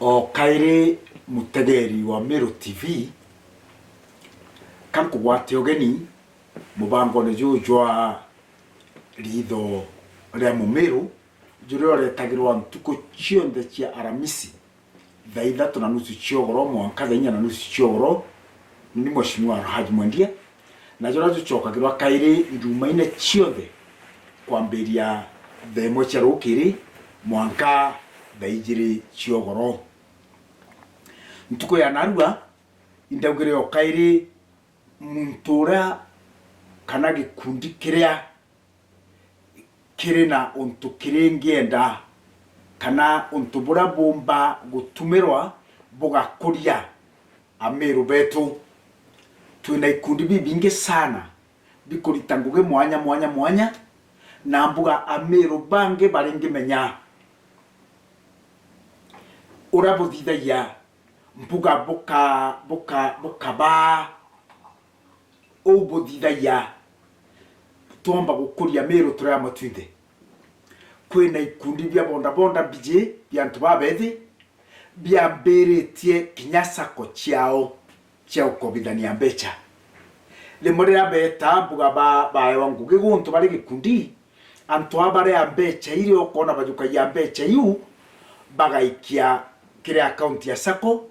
O kaire mutegeri wa Meru TV kanku gwate ogeni mubango ne jujwa ritho ria Mumeru jure retagirwa ntuko chionde chia Aramisi thaa 3:30 ciogoro mwanka thaa 4:30 ciogoro ni Mheshimiwa Haji Mwendia na jura jucokagirwa kaire irumaine ciothe kwambiria thaa 1 cia rukiri mwanka thaa 2 ciogoro. Ntuko ya narua indaugire o kaire muntura kana gikundi kiria kirina untu kiringienda kana untu bura bomba gutumirwa bugakuria Ameru betu. Twina ikundi bibingi sana bikurita nguge mwanya na mbuga Ameru bange baringi menya urabuthithagia mbuga boka ba ubuthithagia tomba gukuria Meru turia matwinde. Kwina ikundi bia bonda bije bia antu babethi bia mbiritie kinyasako ciao kobithania mbecha limurira beta mbuga ba wangu giguntu bari gikundi antu abare ya mbecha ile okona bajuka ya mbecha yu bagaikia kire account ya sako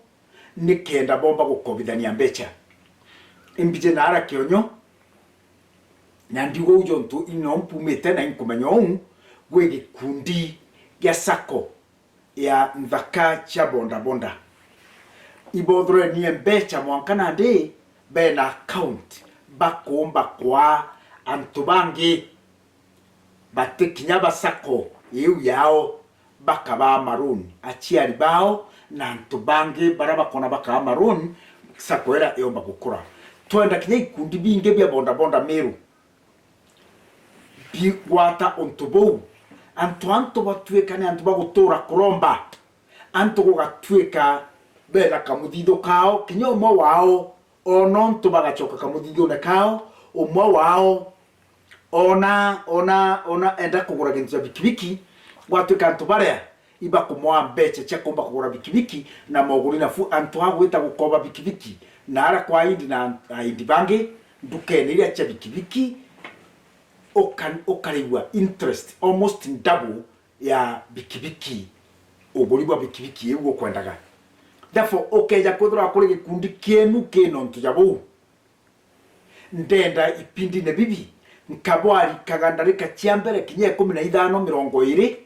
nikenda bomba gukobithania mbecha imbije nara kionyo na ndigo ujo ntu ino mpumete na inkumenyo gwe gikundi ya sako ya nthaka cha bonda ibodro ni mbecha mwankana de bena account bakomba kwa antubangi batikinya basako yu yao bakaba maroon achiari bao na antubangi baraba kona bakaba maroon sako era yomba gukura twenda kinya ikundi binge bya bonda Meru bi wata ontubo antu batweka ne antu bagutura kuromba antu gogatweka bela kamuthido kao kinya umwe wao onontu bagachoka kamuthido ne kao umwe wao ona enda kugura kintu bikibiki gwatweka antu baria iba kumwa mbecha cha kumba kugura bikibiki na moguri na fu antu hagwita gukoba bikibiki na ara kwa indi na indi bange ndukeniria cha bikibiki okariwa interest almost double ya bikibiki ogoribwa bikibiki yewo kwendaga. Therefore okeja kodra kuri gikundi kienu keno ntujabo ndenda ipindi ne bibi nkabwari kagandarika chiambere kinye 15-20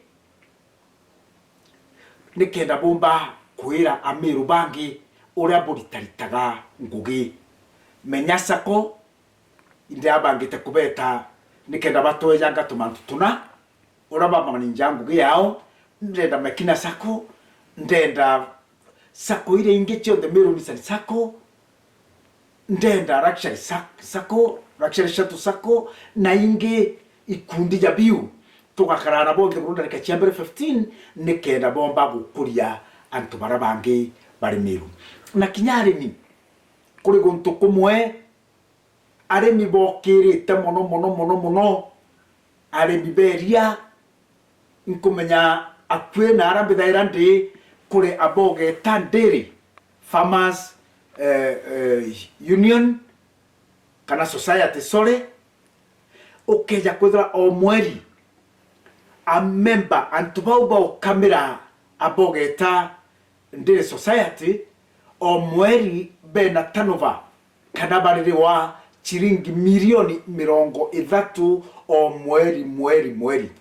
nikenda bomba kwira Ameru bangi ora buritaritaga ngugi menyasako india bangite kubeta nikenda batoya ngatumantu tuna ora baba ninjangu yao ndenda makina sako ndenda sako ile ingecho the Meru ni sako ndenda rakshari sako rakshari shatu sako na inge ikundi ya biu tugakarana bonde burunda rikachiambere 15 nikenda bomba gukuria antu barabange bari Meru na kinyari ni kuri guntu kumwe aremi bokirite mono aremi beria nkumenya akwe na arambe dairande kure aboge tandere farmers union kana society sole okeja kwedra o mweri a member antubauba kamera aboge ta ndere society o mweri bena tanova kana barire wa chiringi milioni 30 o mweri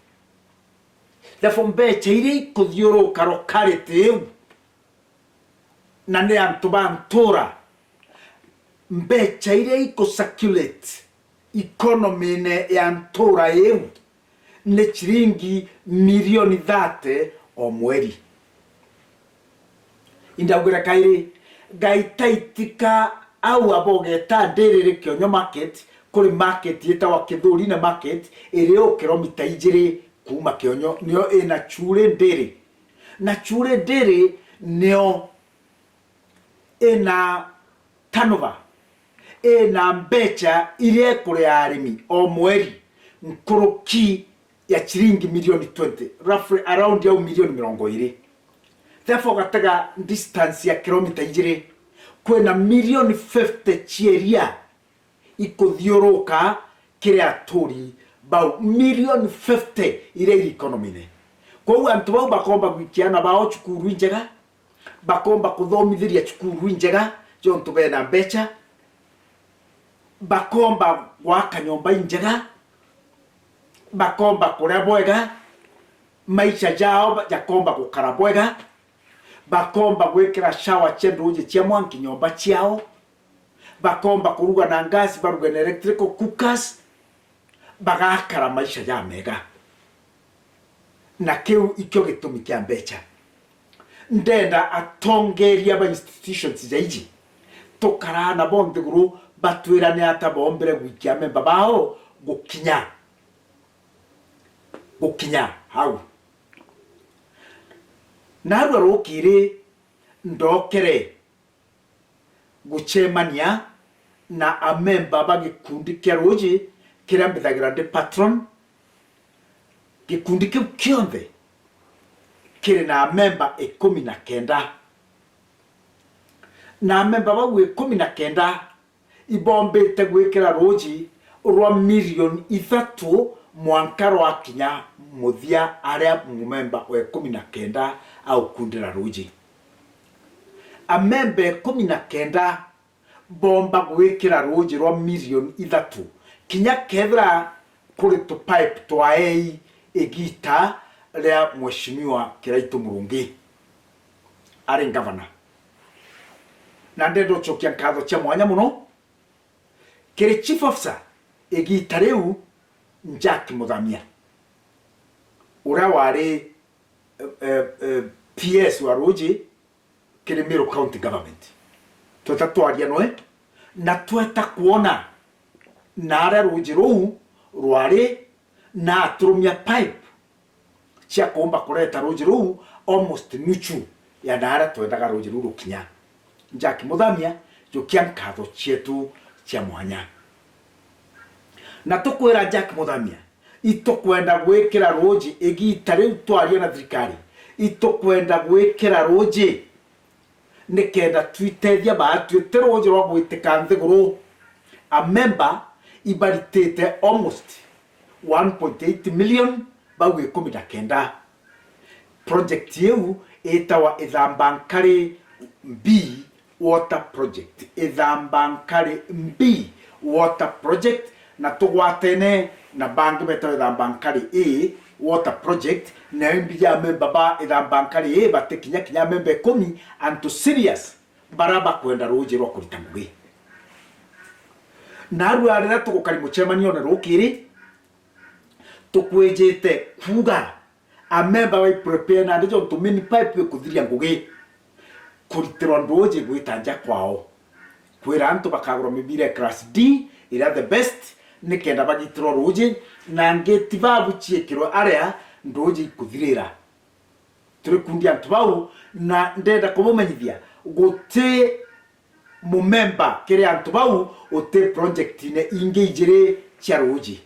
therefore mbecha iri kuthioro karokarete na ne antubantura mbecha iri iko circulate economy ne ya ntura yewu ne chiringi milioni 30 o mweri indagura kaire gaitaitika au aboge ta derere kionyo market kuri market yetawa Kithuri na market iri kilomita 2 kuma kionyo nio ina chure ndere na chure ndere nio ina tanova ina mbecha ile kuri arimi o mweri nkuruki ya chiringi milioni 20 roughly around ya milioni 20 therefore gatega distance ya kilomita 2 kwena milioni 50 chieria ikuthiuruka kiria turi bau milioni 50 ile economy ne kwa antu bau bakomba gwikiana bao chukuru njega bakomba kuthomithiria chukuru njega jontu bena mbecha bakomba gwaka nyomba njega bakomba kuria bwega maisha jao jakomba gukara bwega bakomba gwikira shower chenduje cia mwanki nyomba ciao bakomba kuruga na ngasi baruga na electrical cookers bagakara maisha ya mega na kiu ikyo gitumi kia mbecha ndenda atongeria ba institutions zaiji tokara na bonde guru batwirane ata bombere gwikia memba bao gukinya hau narwa rokire ndokere guchemania na amemba bagikundi kia roji kira mbithagira de patron gikundi kiu kionthe kiri na memba 19 na memba bagu 19 ibombete gwikira roji rwa milioni 3 mwanka rwa kinya muthia aria mumemba wa 19 au kundira roji amembe 19 bomba gwikira roji rwa milioni 3 kinya kethra kuri to pipe twa ei egita ria mheshimiwa Kiraitu Murungi ari governor na ndendo chokia nkatho cha mwanya muno kiri chief officer egita riu Jack Muthamia ura wari PS wa roji kiri Meru County Government tutatwaria noe na tweta kuona nara roji ruu rwari na aturumia pipe chia komba kureta roji ruu almost nuchu ya nara twendaga roji ruu rukinya Jack Muthamia jokia nkatho chietu chia mwanya na tukwera Jack Muthamia itokwenda gwekera roji egita riu twaria na thirikari itokwenda gwekera roji nikenda twitethia batu teroji rwa gwitika nthiguru a member ibaritete almost 1.8 million bawe 19 project yu etawa Ithambankari B water project Ithambankari B water project na tugwatene na bangi beta Ithambankari A water project na mbija member ba Ithambankari A batekinya kinya member 10 anto serious baraba kwenda roji rwa kuritanguge na ruarira tukukari muchemanio na rukiri tukwejete kuga a member wa prepare na ndijo tumini pipe kuthiria ngugi kuritirwa ndoje gwitanja kwao kwira antu bakagoro mibire class D ira the best nikenda bagitiro roje na ngeti babu chiekiro area ndoje kuthirira turi kundi antu bau na ndenda kumumenyithia gote mumemba kiri antu bau ote project ine ingejire chia roje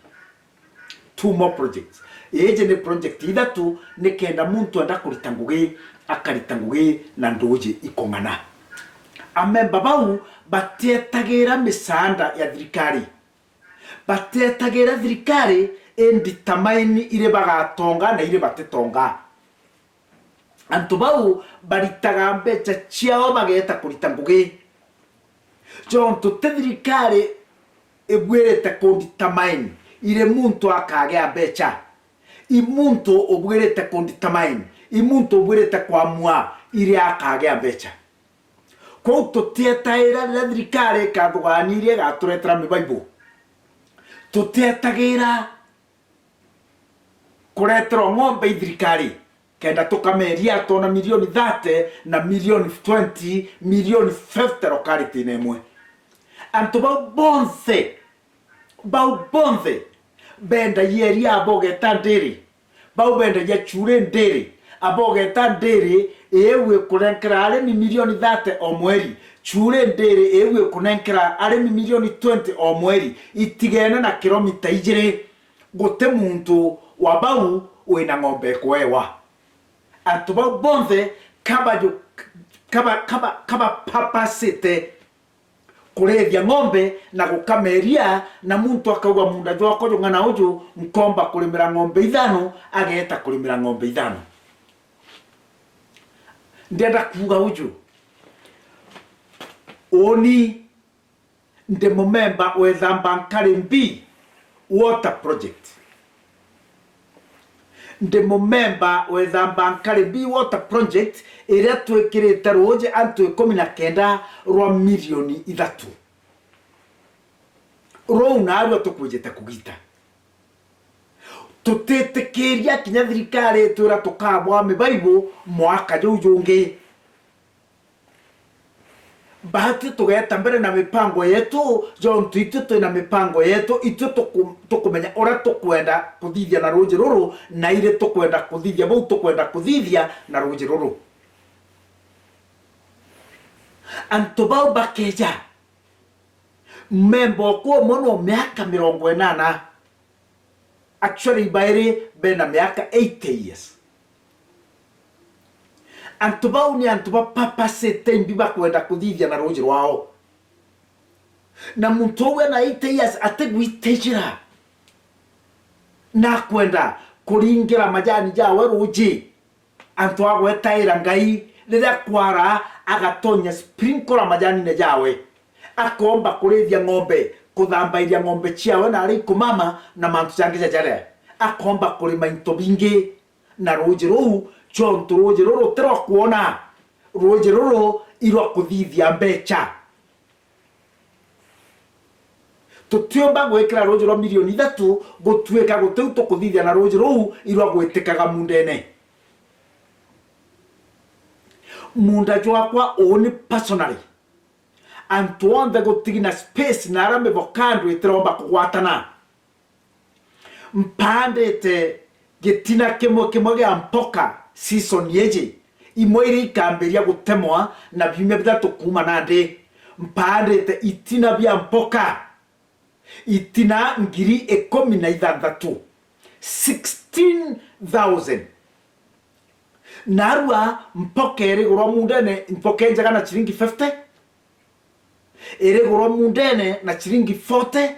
2 more projects eje ne project idatu nikenda muntu anda kuritanguge akaritanguge na ndoje ikongana amemba bau batetagira misanda ya thirikari batetagira thirikari enditamine ile bagatonga na ile batetonga antu bau baritaga mbecha chiao bageta kuritanguge jonto thirikari ebwereta konditamine ile muntu akagea becha imuntu obwereta konditamine imuntu obwereta kwa mwa ile akagea becha ko tutietaira la thirikari kathuganirie gaturetera mibaibo tutietagira kuretera ng'ombe thirikari kenda tukameria tona milioni 30 na milioni 20 milioni 50 locality nemwe anto bau bonse benda yeri abogeta ndiri bau benda ya chure ndiri abogeta ndiri ewe kurenkera aremi milioni 30 o mweri chure ndiri ewe kurenkera aremi milioni 20 o mweri itigena na kilomita 2 gote muntu wa bau wena ng'ombe kwewa anto bau bonse kaba papasite kurethia ng'ombe na gukameria na muntu akauga munda jwako ng'ana uju mkomba kulimira ng'ombe ithano ageta kulimira ng'ombe ithano. Ndenda kuga uju oni nde member wetha Bankarimbi water project. Nde member wetha Bankarimbi water project iria twikirite roje antu 19 rwa milioni 3 ro narwo tukujete kugita tutitekeria kinya thirikari twira tukabwa mibaibo mwaka jujungi bahati tugeta mbere na mipango yetu John Twitter na mipango yetu itu tukumenya ora tukwenda kuthithia na roje ruru na ile tukwenda kuthithia bau tukwenda kuthithia na roje ruru antobao bakeja membo ko mono miaka 80 actually bairi bena miaka 80 years antobao ni antoba papa sete mbiba kwenda kuthithia na roje rwao na muntu we na 80 years ategwitejira na kwenda kuringira majani jawe roje anto agwetaira ngai rira kwara agatonya sprinkler majani ne jawe akomba kurethia ng'ombe kuthambairia ng'ombe ciawe na ari kumama na mantu changisha jare akomba kurima into bingi na roje ruu chonto roje ruru tero kuona roje ruru irwa kuthithia mbecha tutiomba gwekira roje rwa milioni 3 gutweka guteu tukuthithia na roje ruu irwa gwetekaga mundene munda jwakwa oni personally antuonde gutigina space na arame vokando itromba kugwatana mpandete gitina kimwe gya mpoka season yeje imoire ikamberia gutemwa na bimwe bitatu kuma nande mpandete itina bya mpoka itina ngiri 16 16,000 narua mpoka ere goro mundene mpoka njaga na chiringi 50 ere goro mundene na chiringi 40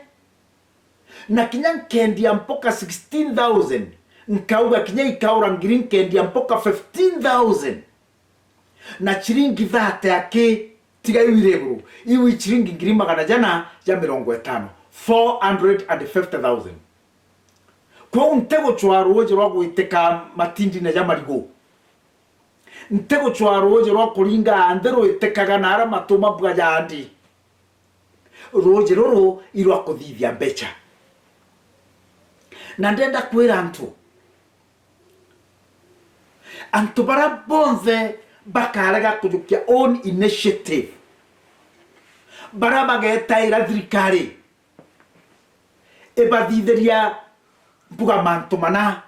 na kinya nkendi ya mpoka 16,000 nkauga kinya ikaura ngiri nkendi ya mpoka 15,000 na chiringi 30 yake tiga iwireguru iwi chiringi ngiri magana jana ya 50 450,000 kwa untego chwaro oje rwa gwiteka matindi na jamarigo ntego chwaro oje rwa kuringa andero itekaga na ara matuma bwa jandi roje roro irwa kuthithia mbecha na ndenda kwira antu bara bonze bakarega kujukia own initiative bara bagetaira thirikari ebathithiria mbuga mantu mana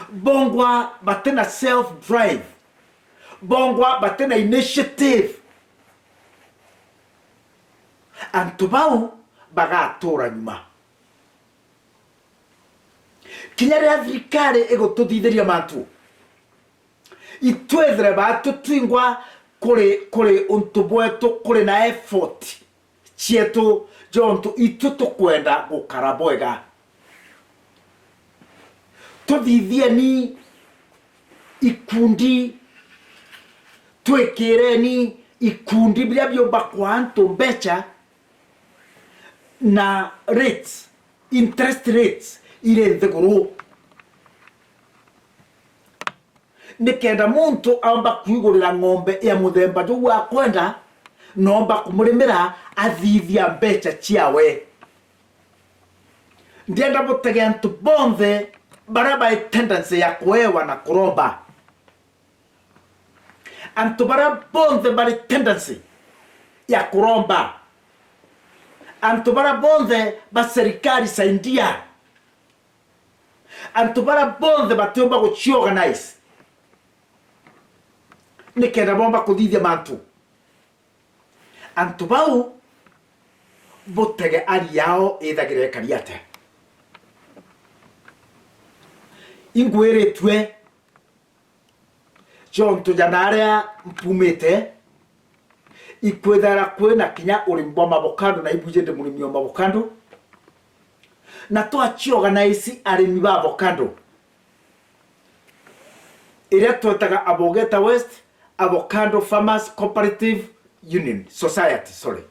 bongwa batena self drive bongwa batena initiative antu bau bagatora nyuma kinyare ya thirikari ego tuthithiria mantu itwethere batu twingwa kore untubwetu kore na effort chietu jonto itutu kwenda gukaraboega tuthithie ni ikundi twekere ni ikundi bia byomba kwanto mbecha na rates interest rates ile ntheguru nikenda muntu amba kuigurira ng'ombe ya muthemba ju wa kwenda nomba kumurimira athithia mbecha ciawe ndienda butege antu bonthe baraba tendency ya kuewa na kuromba antu bara bonthe bari tendency ya kuromba antu bara bonthe ba serikali saindia antu bara bonthe batiomba guchiorganize nikenda bomba kuthithia mantu antu bau butege ari yao ithagire kariate ingwire twe John tujanarea mpumete ikwethara kwina kinya urimbo mavocado na ibuje de murimi wa avocado na twachi organize arimi ba avocado iria twetaga Abogeta West Avocado Farmers Cooperative Union Society, sorry.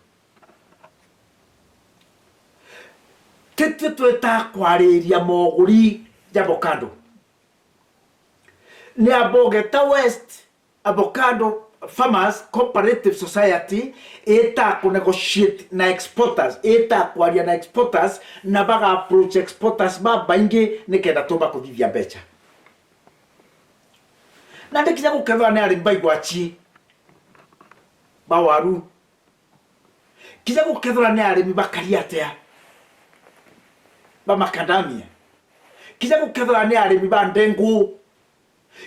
Tete tweta kwariria moguri ya avocado ni Abogeta West Avocado Farmers Cooperative Society eta ku negotiate na exporters, eta kwaria na exporters na baga approach exporters ba baingi nikenda tumba kuthithia mbeca na ndikija gukethwa ni ari mbai gwachi ba waru kija gukethwa ni ari mibakari atea ba makadamia kija gukethwa ni ari miba ndengu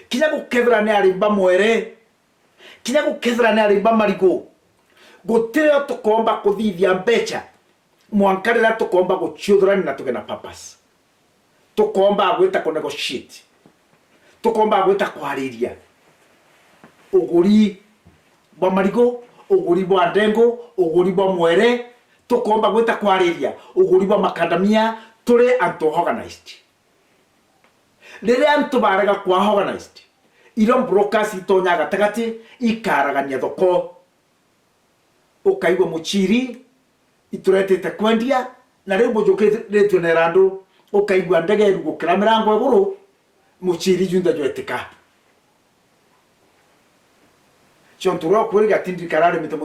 kija gukethwa ni ari ba mwere kija gukethwa ni ari ba marigo guteo tukomba kuthithia mbeca mwankarira tukomba guchudhrani na tugena purpose tukomba gwita ku negotiate tukomba gwita kwariria uguri bwa marigo uguri bwa ndengo uguri bwa mwere tukomba gwita kwariria uguri bwa makadamia turi anto organized rere anto baraga kwa organized iro brokers itonya gatagati ikaragania thoko ukaigwa muchiri ituretete kwendia na rero bojokeretwe na rando ukaigwa ndege rugukira mirango iguru muchiri junda jwetika chonturo kwiri gatindi karare mite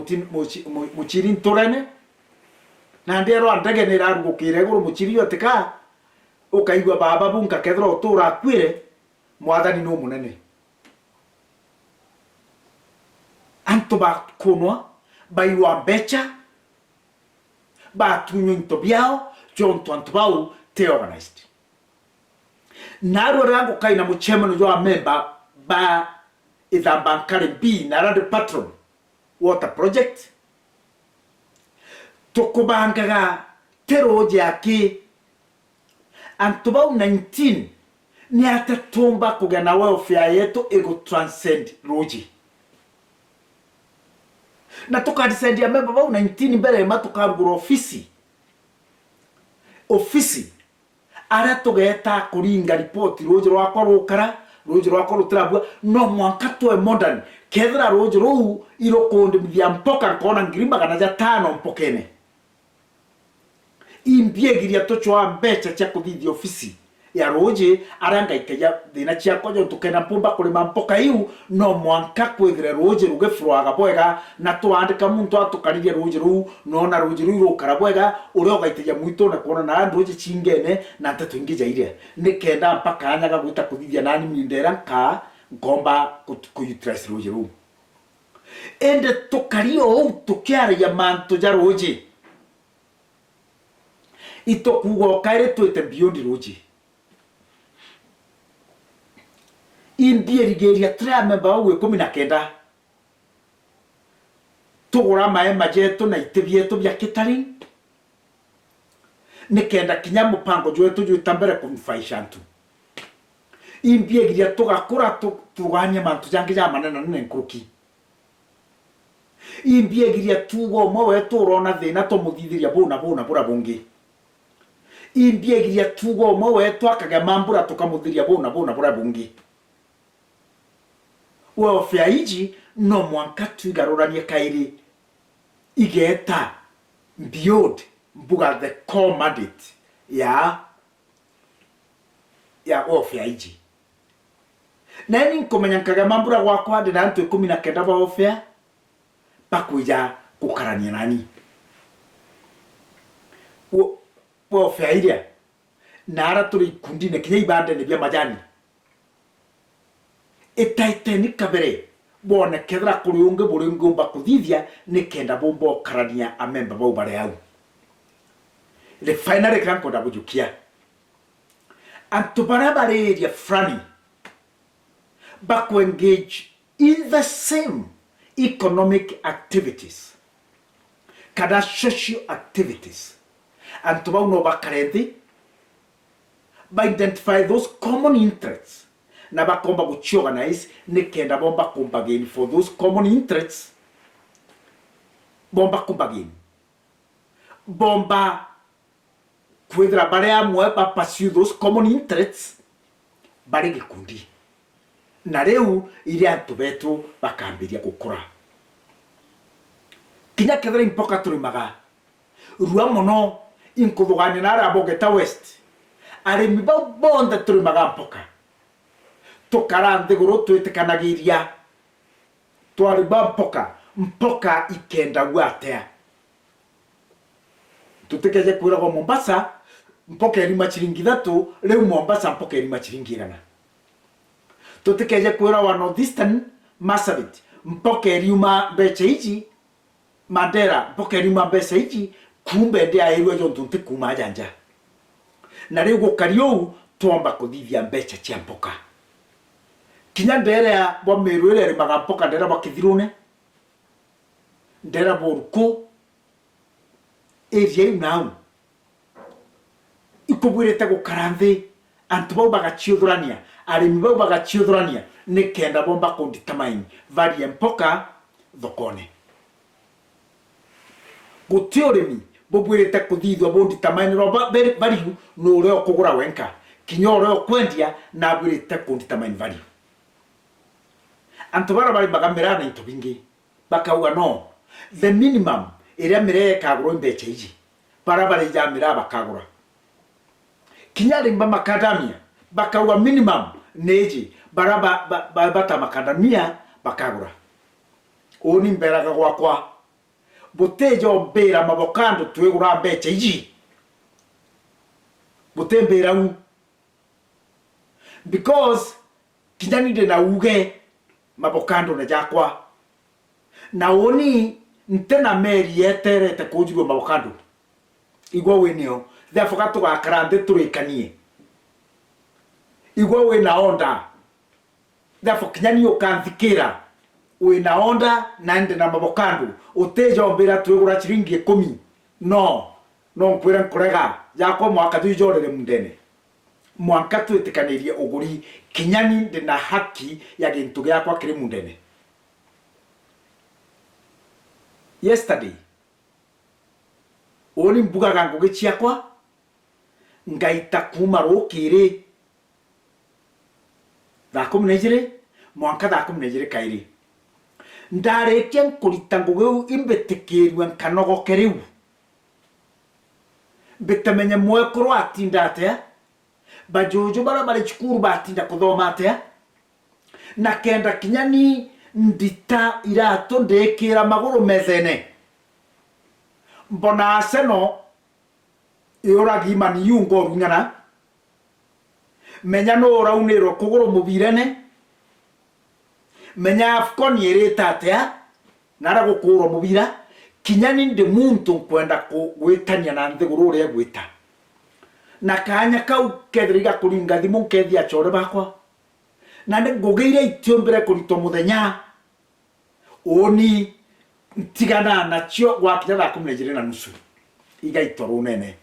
muchiri ntorene na ndero ndege ne rugukira iguru muchiri jwetika ukaigwa baba bunka kethro tura kwire mwathani no munene anto ba kunwa baiwa becha ba tunyo ntobiao jonto antobau te organized naro rango kaina muchemano jo member ba idhambankare B na radio patron water project tokubangaga teroje yake antobau 19 ni atatomba kugana welfare yetu ego transcend roji na tukadisendia member bau 19 mbere matukagura ofisi ara tugeta kuringa report roje rwakwa rukara roje rwakwa rutirabwa no mwanka twe modern kethra roje ru iro konde mthia mpoka kona ngirima kana ja 5 mpokene imbiegiria tochwa mbecha cha kuthithia ofisi ya roje aranga ikaya thina cia kojo tukena pumba kulima mpoka iu no mwanka kwethire roje ruge froaga bwega na twandika muntu atukaririe roje ru no na roje ru rukara bwega urio gaiteja muito na kuona na roje chingene na tatu ingija ile nikenda mpaka anyaga gwita kuthithia nani mindera ka ngomba kuyutress roje ru ende tukario tukiara ya manto ja roje itokugo kaire twete beyond roje imbierigeria tra member we 19 tugura mae majeto na itebieto bya catering nikenda kinya mupango jwetu jutambere kumfaishantu imbiegiria tugakura tuganye mantu jange ja manena nkuruki imbiegiria tugo mowe turona thina to muthithiria bona bura bungi imbiegiria tugo mowe twakaga mambura tukamuthiria bona bura bungi welfare iji no mwanka tuigarurania kairi igeta beyond mbuga the core mandate ya welfare iji nani nkomenya nkaga mambura gwakwa ndina ntu 19 ba welfare pakuja kukarania nani welfare iria nara turi kundine kinya ibande ne bya majani etaiteni kabere bona kethra kuriunge buringomba kuthithia nikenda bombo karania a member bau bare au le final ranko da bujukia antubarabare area frani back to engage in the same economic activities kada social activities antuba no bakaredi by identify those common interests na bakomba guchiorganize nikenda bomba kumbageni for those common interests. Bomba kumbageni bomba kwithira bari amwe ba pursue those common interests bari gikundi na riu iri antu betu bakambiria gukura kinya kethira impoka turimaga rua mono inkuthugane na Rabogeta West arimi bonde turimaga mpoka tukara nthiguru twitikanagiria twariba mpoka ikenda gwatea tutikeje kwirago Mombasa mpoka erima chiringi 3 riu Mombasa mpoka erima chiringi 100 tutikeje kwirago Northeastern Marsabit mpoka erima mbecha iji Mandera mpoka erima mbecha iji kumbe ndia airwe jontunte kuma janja na riu gukario twomba kuthithia mbecha cia mpoka kinya ndere ya bwa merwele rimaga mpoka ndera bakithirune ndera boruko area now ikubwirete gukaranthi antu bau bagachiuthurania arimi bau bagachiuthurania nikenda bomba kundetermine value mpoka thokone gutiorimi bobwirete kuthithwa bundetermine roba value no ure okugura wenka kinyo ure okwendia na bwirete kundetermine value antu bara bari bagamirana into bingi bakauga no the minimum iria mire kaguro mbecha iji bara bari jamira bakagura kinya rimba makadamia bakauga minimum neji bara bata makadamia bakagura oni mberaga gwakwa botejo mbera mabokando twegura mbecha iji botembera u because kinya ninde na uge mabokando na jakwa na oni ntena meri yeterete kujigwo mabokando igwa wenio therefore gato gakarande turikanie igwa we na onda therefore kinyani ukanthikira we na onda na nde na mabokando uteja ombira twegura chiringi 10 no nkwira nkurega yakwa mwaka tujorere mundene mwanka twetikanirie uguri kinyani ndi na haki ya gintu gyakwa kiri mundene yesterday oli mbuga gangu gichiakwa ngaita kuma rokire dakum nejire mwanka dakum nejire kairi ndare kyen kulita ngugu imbetekirwa kanogo keriu betamenya mwekoro atinda atia bajojo bara bari chukuru batinda kuthoma atia na kenda kinyani ndita irato ndekira maguru methene mbona seno yoragi mani yungo rungana menya no raunero kuguru mubirene menya afkoni ereta atia nara gukuro mubira kinyani ndi muntu kwenda gwitania na nthiguru ria gwita na kanya kau kedriga kuringa thimu kethia chore bakwa na ngugeire itiombere kurito muthenya oni ntigana na chio gwakinya thaa 12:30 igaitoro nene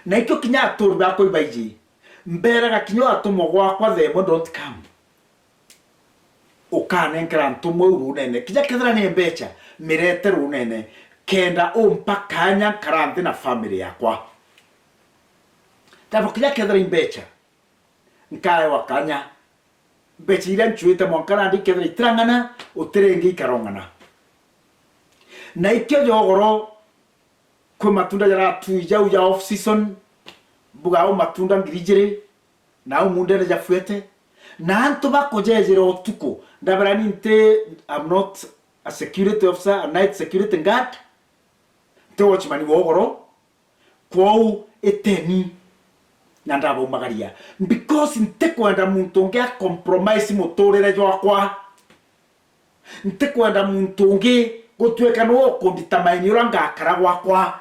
na ikyo kinya aturu bakwa ibaiji mberaga kinyo atumo gwakwa themo don't come ukane nkira ntumo uru nene kija kethira ni mbecha mirete ru nene kenda umpakanya karanthi na family yakwa tabo kija kethira mbecha nkae wakanya mbecha ira nchuite mwankana ndi kethira itrangana uterengi karongana na ikyo jogoro kwa matunda jara tuija uja off season buga o matunda ngirijire na umundere jafuete na anto bakojejere otuko ndabarani nte I'm not a security officer, a night security guard te watchman wogoro kwau eteni nandabo magaria because nte kwenda muntu ngia compromise motorere jwakwa nte kwenda muntu ngi gutweka no kunditamaini uranga karagwa kwa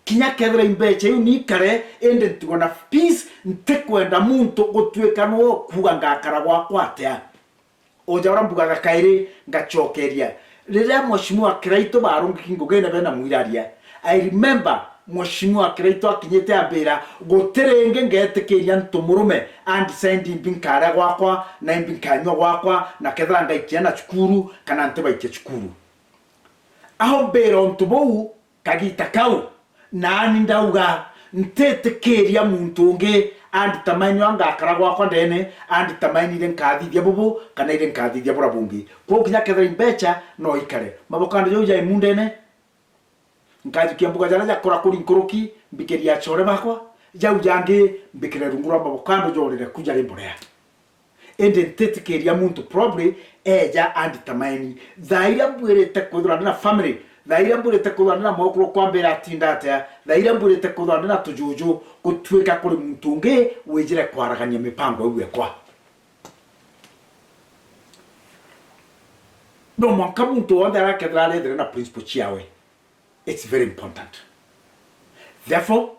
kinya kethira imbecha yu nikare ende ntigona peace nte kwenda muntu gutweka no kuga ngakaragwa kwa atia ojara mbuga gakaire ngachokeria rira mwashimwa kiraito barungi ngogene bena mwiraria I remember mheshimiwa Kiraito akinyete abira goterenge ngetekeria ntumurume and sending binkara gwakwa na binkanywa gwakwa na kethra ngaikia na cukuru kana ntebaikia cukuru aho mbero ntubou kagita kau nani ndauga ntetekeria muntu ungi and tamanyo anga karagwa kwa ndene and tamanyi ile nkathithia bubu kana ile nkathithia bura bungi kwa kinya kethra imbecha no ikare mabokanda jo ya imundene nkaji kiambuga jana ja kora kuri nkoroki mbikeria chore bakwa jau jange mbikire rungura mabokanda jo rire kuja rimborea ende ntetekeria muntu probably eja and tamanyi zaira bwirete kuthura na family thaira mburite kuthana na mokro kwambira atinda atia thaira mburite kuthana na tujuju gutwika kuri muntu ungi wijire kwaragania mipango iwe kwa no mwanka muntu wonde arakethra ndire na principle chiawe. It's very important. Therefore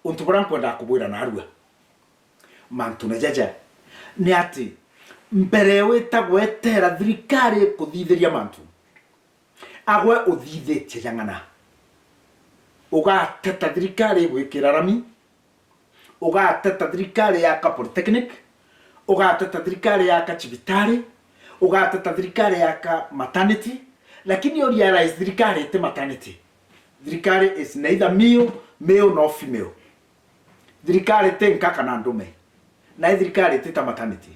untu bora nkwenda kubwira na arua mantu na jaja ni ati mbere wetagwetera thirikari kuthithiria mantu agwe uthithitie jangana ugateta thirikari gwikira rami ugateta thirikari ya polytechnic ugateta thirikari ya chibitari ugateta thirikari ya maternity lakini you realize thirikari te maternity thirikari is neither male nor female thirikari te nkaka na ndume na thirikari te ta maternity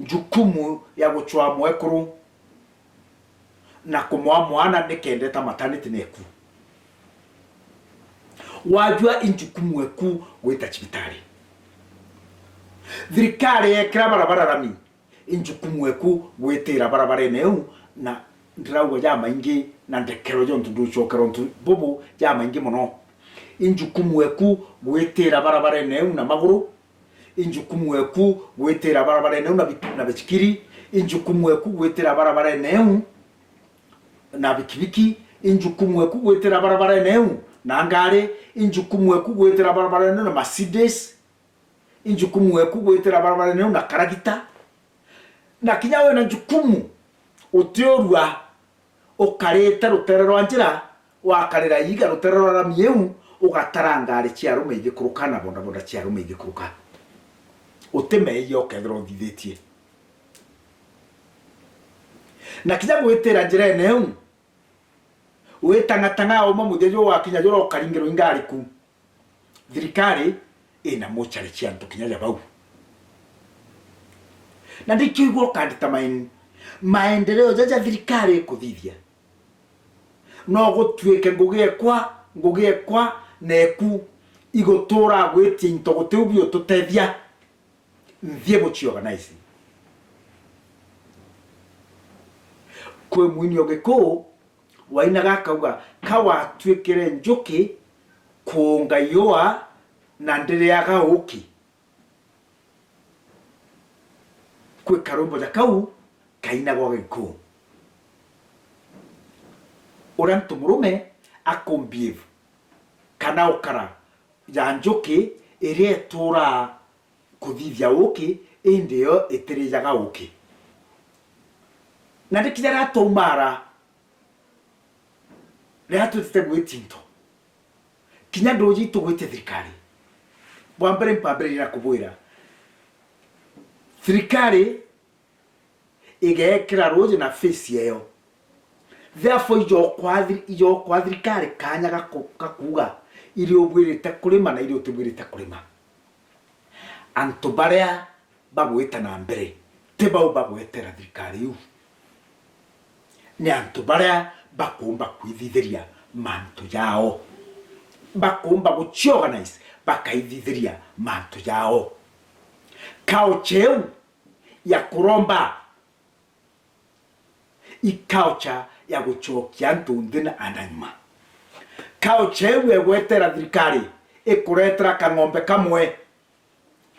jukumu ya guchwa mwekuru na kumwa mwana nikendeta maternity neku wajua injukumu weku gwita chibitari thirikari ekira barabara rami injukumu weku gwitira barabara neu na ndirauga ja maingi na ndekero jo ntundu chokero ntu bobo ja maingi muno injukumu weku gwitira barabara neu na maguru injukumu weku gwitira barabara neu na bichikiri injukumu weku gwitira barabara neu na bikibiki injukumu weku gwetera barabara neu na ngare injukumu weku gwetera barabara neu na Mercedes injukumu weku gwetera barabara neu na karagita na kinyawe na jukumu utiorwa ukareta rutere rwa njira wakarera yiga rutere rwa mieu ugatara ngare cia rume igikuruka na bonda bonda cia rume igikuruka uteme yo kethro thithitie na kinya gwetera njira neu wetanga uma muthejo wakinya joro karingero ingari ku thirikari ina mochari chianto kinya bau na ndikigwo kandita maendeleo jaja thirikari kuthithia no gutwike ngugie kwa neku igotora gweti ntogotebio tutethia nthie muchi organize kwe mwini ogeko waina gakauga kawa twikire njuki kuunga yoa na ndire yaga uki kwe karumbo ja kau kaina gwa giko urantu murume akombieve kana ukara ya njuki ire tura kuthithia uki indio itire yaga uki na ndikira tomara Leato twetagwitinto kinya ndoji tugwite thirikari bwambere mpambere ira kubwira thirikari igekira roje na face yeyo therefore yo kwa thirikari kanya gakuga iri obwirite kurima na iri otubwirite kurima anto barea bagwita na mbere tebau bagwetera thirikari yu ni anto barea bakumba kwithithiria manto yao bakumba guchiorganize bakaithithiria manto yao kao cheu ya kuromba ikaucha ya guchokia ntundina ananyuma kao cheu ya gwetera thirikari ikuretera kang'ombe kamwe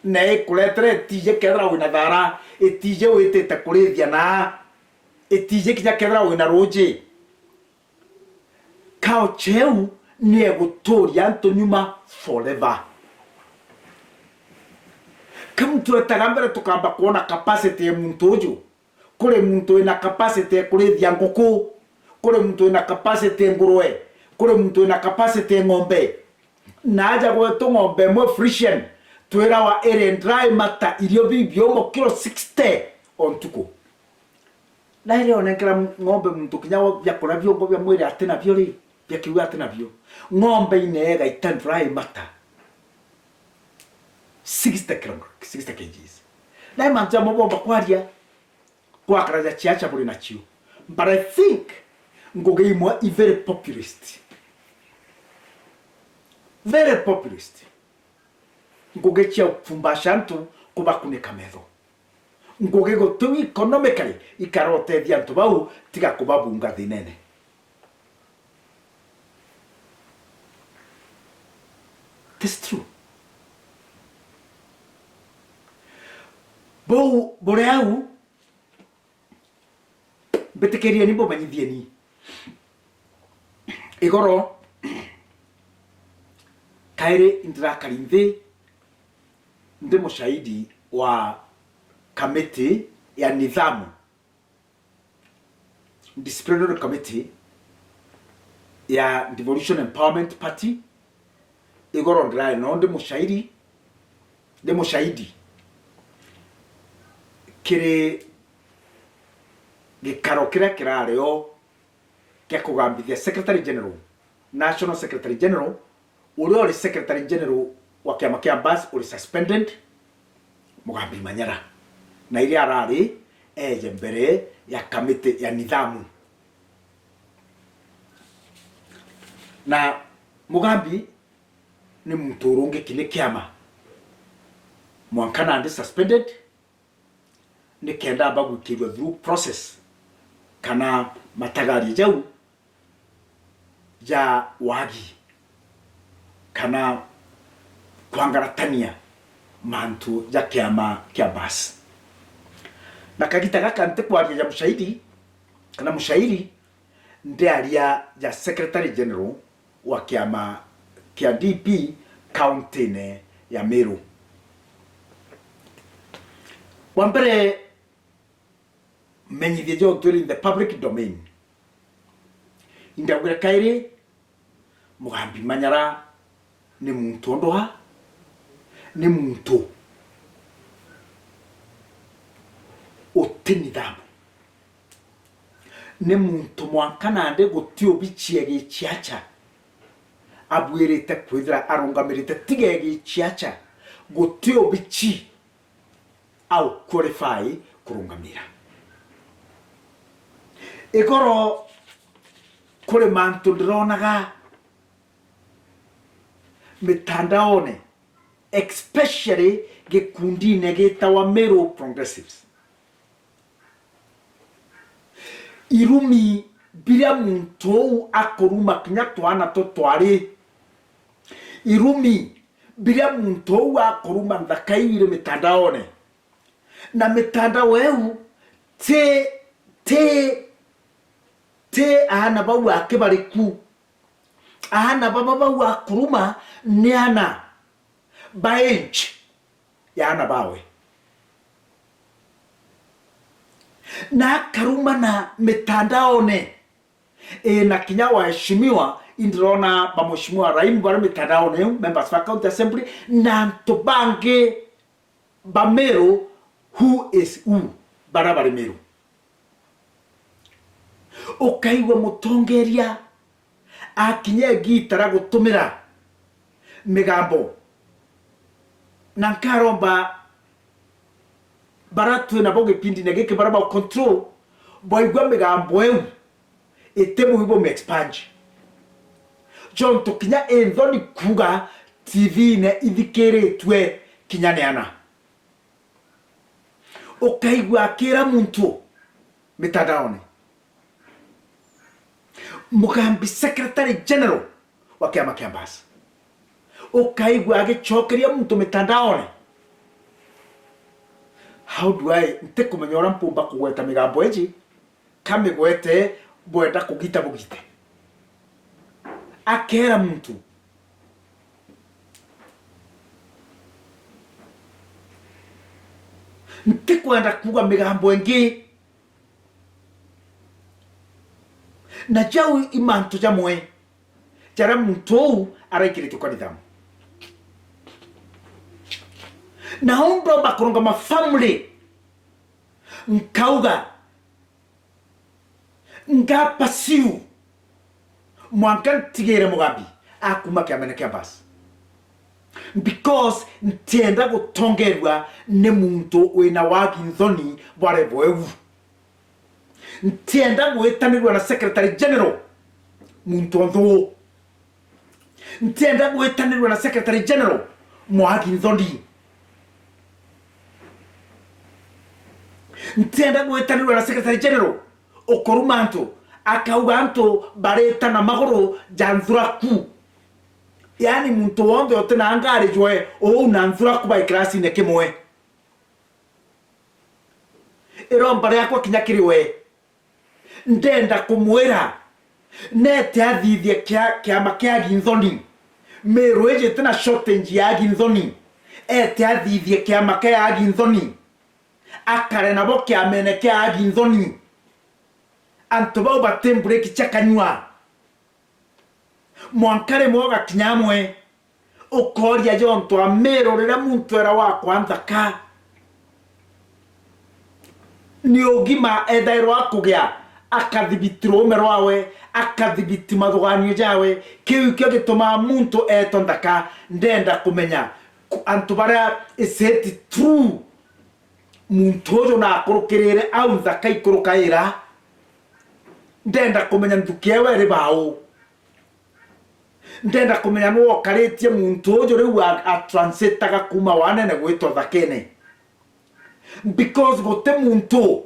na ikuretera tije kethra wina thara etije witete kurithia na etije kinya kethra wina roje kao cheu ni egutoria ntonyuma forever kamu tuetagambere tukamba kuona capacity ya muntu kule muntu ina capacity ya kurithia nguku kule muntu ina capacity nguruwe kuri muntu na capacity ng'ombe na aja gwetu ng'ombe mwe Frisian twira wa Ellen Dry mata irio bibio mo kilo 60 ontuko na ile onekera ng'ombe muntu kinyawo bya kora byongo bya mwiri atena byo ri bya kiwa atena byo ng'ombe inega itan dry mata 60 kgs na manja mobomba kwaria kwa karaja chiacha buri na chiu but I think ngoge imwa i very populist ngoge chia fumbashantu kuba kunika metho ngoge go tu economically ikarote diantu bau tiga kuba bunga dinene that's true bo boreau betekeria ni bo banyithie ni igoro kaire indra karinde ndemo shahidi wa kamiti ya nidhamu disciplinary committee ya Devolution Empowerment Party igoro ndra no ndemo shahidi kire gikaro kira reo kia kugambithia Secretary General, National Secretary General uri Secretary General wa kiama kia Bas uri suspended Mugambi Manyara na ile arari eje mbere ya kamite ya nidhamu na Mugambi ni mturunge kile kiama mwankana andi suspended ni kenda bagu kirwa through process kana matagari jau ya wagi kana kwangaratania mantu ya kiama kia Bas na kagita gaka nte kwa ya mshahidi kana mshairi ndiaria ya Secretary General wa kiama kia DP county ne ya Meru wambere menyithie jo during the public domain indagwira kaire Mugambi Manyara ni muntu ndoha ni muntu otinidhamu ni muntu mwankana ande gutio bichie gichiacha abwirite kwithira arungamirite tige gichiacha gutio bichi au qualify kurungamira ikoro kule mantu ndronaga mitandaone especially gikundi negetawa Meru Progressives irumi biria muntu akoruma kinya twana totwari irumi biria muntu akoruma ndakaire mitandaone na mitandao eu te ahana bau akibariku ahana bau akuruma ni ana baench ya ana bawe na karuma na mitandao ne na kinya waheshimiwa indrona bamoshimiwa raimu bara mitandao ne members of county assembly na ntobange Bameru who is who barabara Meru ukaiwa mutongeria akinye gitara gutumira migambo nankaromba baratu na boge pindi negeke baraba control boigwa migambo eu etemu hibo expand John to kinya enthoni kuga TV ne ithikere twe kinyaneana ukaigwa kira muntu mitadaone Mugambi Secretary General wa kiama kia Bas ukaigwa agichokeria muntu mitandaone how do I nte kumenyora mpumba kugweta migambo eji kamigwete bwenda kugita bugite akera muntu nte kwenda kuga migambo engi na jau imantu jamwe jara muntu araikirite kwa nidhamu na hondo bakoronga ma family nkauga nga pasiu mwankan tigere mugabi akuma kiamene kia basi because ntienda gutongerwa ne muntu wina wagi nthoni bware bwewu ntienda gwetanirwa na secretary general muntu ntho ntienda gwetanirwa na secretary general mwagi nthoni ntienda gwetanirwa na secretary general okorumanto akauganto bareta na magoro janthuraku yani muntu wonde otena angare jwe o nanthuraku by class ne kimwe ero mbare yakwa kinyakiriwe ndenda kumwira nete athithie kiama kia ginthoni merweje tena shortage ya ginthoni ete athithie kiama kia ginthoni akare nabo kiamene kia ginthoni antoba batembure kichakanywa mwankare mwoga kinyamwe ukoria jonto amero rera muntu era wa kwanthaka ni ogima edairo akugea akathibitiro mero wawe akathibiti mathugani jawe kiu kyo gituma muntu etondaka ndenda kumenya antubara iseti true muntu jo na korokirire au thaka ikorokaira ndenda kumenya ndukewe ri bawo ndenda kumenya no karetie muntu jo ri a transitaga kuma wanene gwito thakene because gote muntu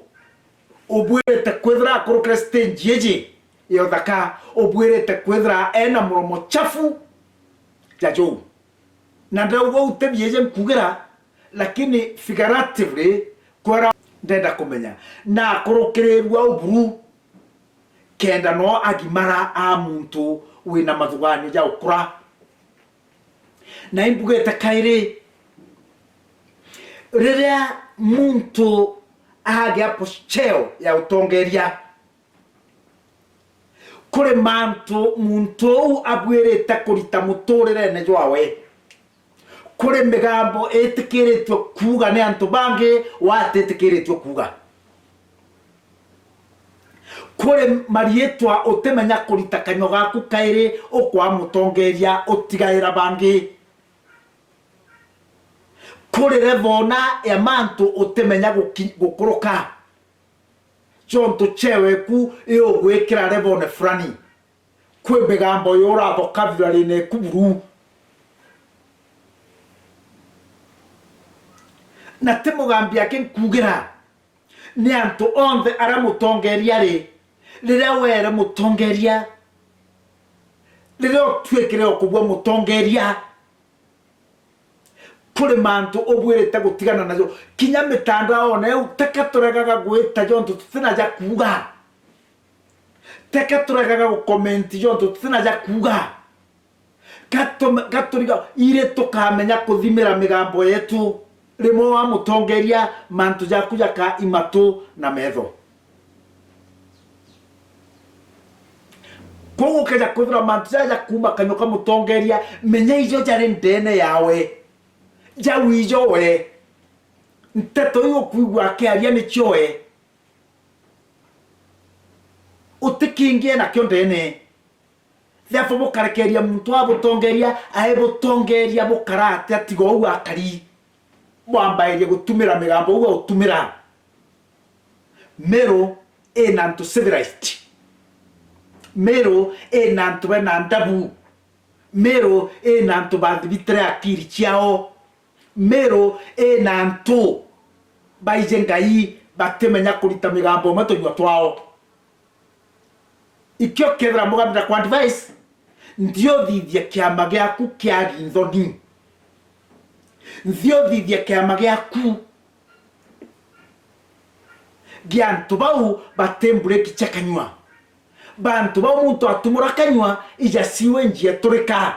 obwirete kwethra korokre stage yeje yo thaka obwirete kwethra ena muromo chafu jajo na ndawo utebyeje mkugira lakini figuratively kwera ndenda kumenya na korokirwa uburu kenda no agimara a muntu wina mathugani ja ukura na imbugete kaire riria muntu agya poscheo ya utongeria kure muntu abwirete kurita muturire ne jwawe kure migambo etikiritwe kuga ne antu bange watetikiritwe kuga kure marietwa otemenya kurita kanyo gaku kaire okwa mutongeria otigaira bange kure revona ya mantu otemenya gukoroka jonto chewe ku iyo gwekira revone frani kwe begambo yora vocabulary ne kuburu na temugambia ken kugira ni antu onde ara mutongeria ri rira were mutongeria rira twekire okubwa mutongeria kule mantu obwirete gutigana nazo kinya mitandao na utakaturagaga gwita jonto tutina ja kuga takaturagaga comment jonto tutina ja kuga gaturiga ire tukamenya kuthimira migambo yetu rimo wa mutongeria mantu ja kuja ka imatu na metho kongo kaja kudura mantu ja kuma kanyoka mutongeria menya ijo jare ndene yawe jawijo we nteto yo kuigwa kiaria ni choe utikingie na kyo ndene therefore mukarekeria muntu abutongeria aebutongeria bukarate atigo u akari bwambaye gutumira migambo u utumira mero enanto civilized mero enanto bena ndabu mero enanto badhibitre akiri chiao mero enanto baijengai batemenya kurita migambo mato nywa twao ikyo kethra mugamira kwa advice ndio thithia kiama gyaku kia ginthoni ndio thithia kiama gyaku gyantu bau batembure kichakanywa bantu bau muntu atumura kanywa ija siwe njia turika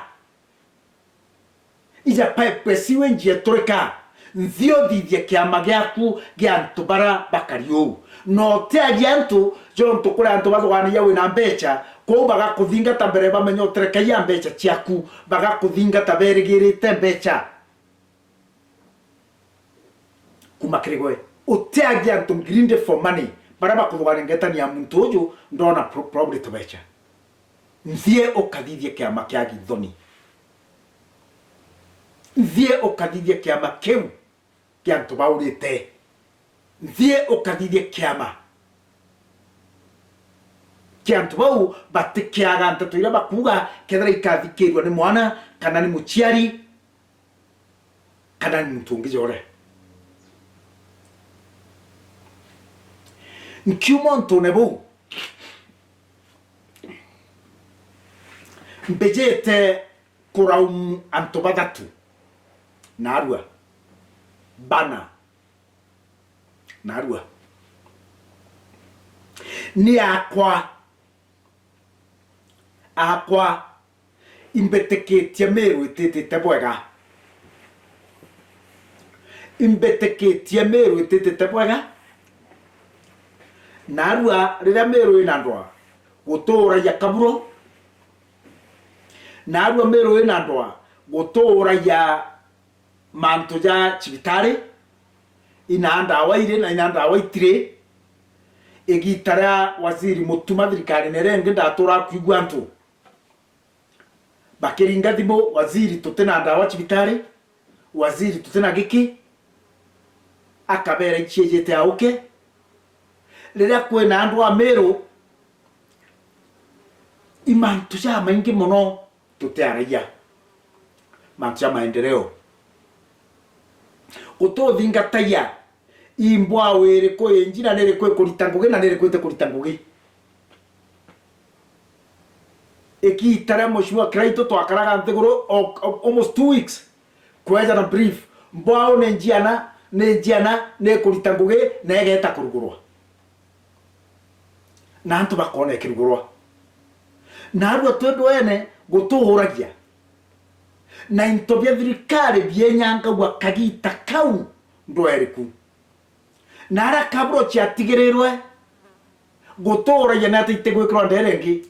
ija pipe siwe njia turika ndio thithia kiama gyaku gyantu bara bakario no te agyantu jonto kula antu bathwana yawe na mbecha ko bagakuthingata mbere bamenye uterekeia mbeca ciaku bagakuthingata berigirite mbeca kuma kirigwe utiagia antu grinde for money bara bakuthwarengethania muntu uyu ndona probably tubeca nthie ukathithie kiama kia githoni nthie ukathithie kiama kiu kia antu baurite nthie ukathithie kiama kia antu bau batikiaga nteto iria bakuga kethira ikathikirwa ni mwana kana ni muciari kana ni muntu ungi jore nkiuma ntone bau mbejete kuraum antu bathatu narua bana narua ni akwa imbeteketie meru itete bwega imbeteketie meru itete bwega narua rira meru ina ndoa gutura ya kaburo narua meru ina ndoa gutura ya mantu ja cibitari ina ndawa ire na ina ndawa itire egitara waziri mutuma thirikari nerenge ndatura kwigwa antu bakiringa thimo waziri tutena ndawa cibitari waziri tutena giki akabera ichejete auke rira kwena andu a meru imantu ja maingi muno tutearaia mantu ya maendeleo utothingataya imbwa were ko enjina nere ko kuritanguge na nere ko te kuritanguge ekitara moshua kraito to akaraga ntegoro almost 2 weeks kweza na brief mbao ne njiana ne kuritanguge na egeta kurugurwa na antu bakone kirugurwa na aru todo ene gutuhuragia na intobia thirikari bienyanga gwa kagita kau ndweriku nara kabro chiatigirirwe gutura ya nata itegwikro nderengi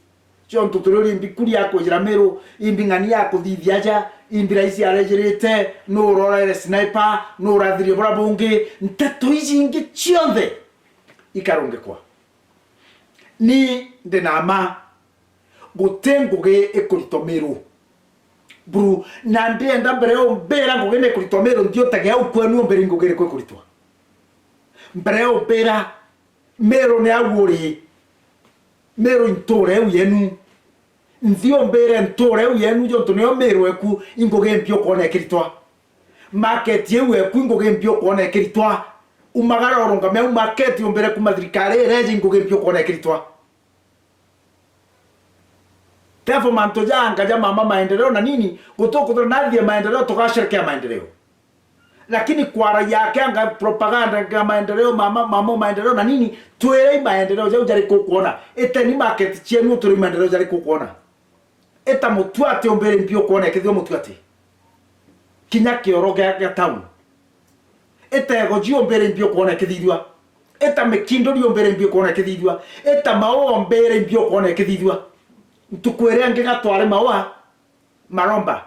cio ntutururi mbikuri yako jiramero imbingani yako thithiaja imbira isi arejirite no rora sniper no rathiri bora bungi nteto ici ingi cionthe ikarunge kwa ni ndenama gutenguge ekuritomero bru na ndienda mbere yo mbera ngugene kuritomero ndio tage au kwenu mbere ngugere kwe kuritwa mbere yo mbera mero ne aguri mero intore yenu ndio mbere ntore yenu jo tunyo mero eku ingoge mpio kone kiritwa market yewe eku ingoge mpio kone kiritwa umagara oronga me market yo mbere ku madrikare reje ingoge mpio kone kiritwa tafo mantoja angaja mama maendeleo na nini kutoka nadhia maendeleo tukasherekea maendeleo lakini kwa yake anga propaganda ya maendeleo mama maendeleo na nini tuelei maendeleo jau jari kuona eta ni market chenu turi maendeleo jari kuona eta mutuate ombere mpio kuona kithio mutuate kinya kioroga ya town eta egoji ombere mpio kuona kithidwa eta mekindo ri ombere mpio kuona kithidwa eta mao ombere mpio kuona kithidwa tukwere angeka tware mawa maromba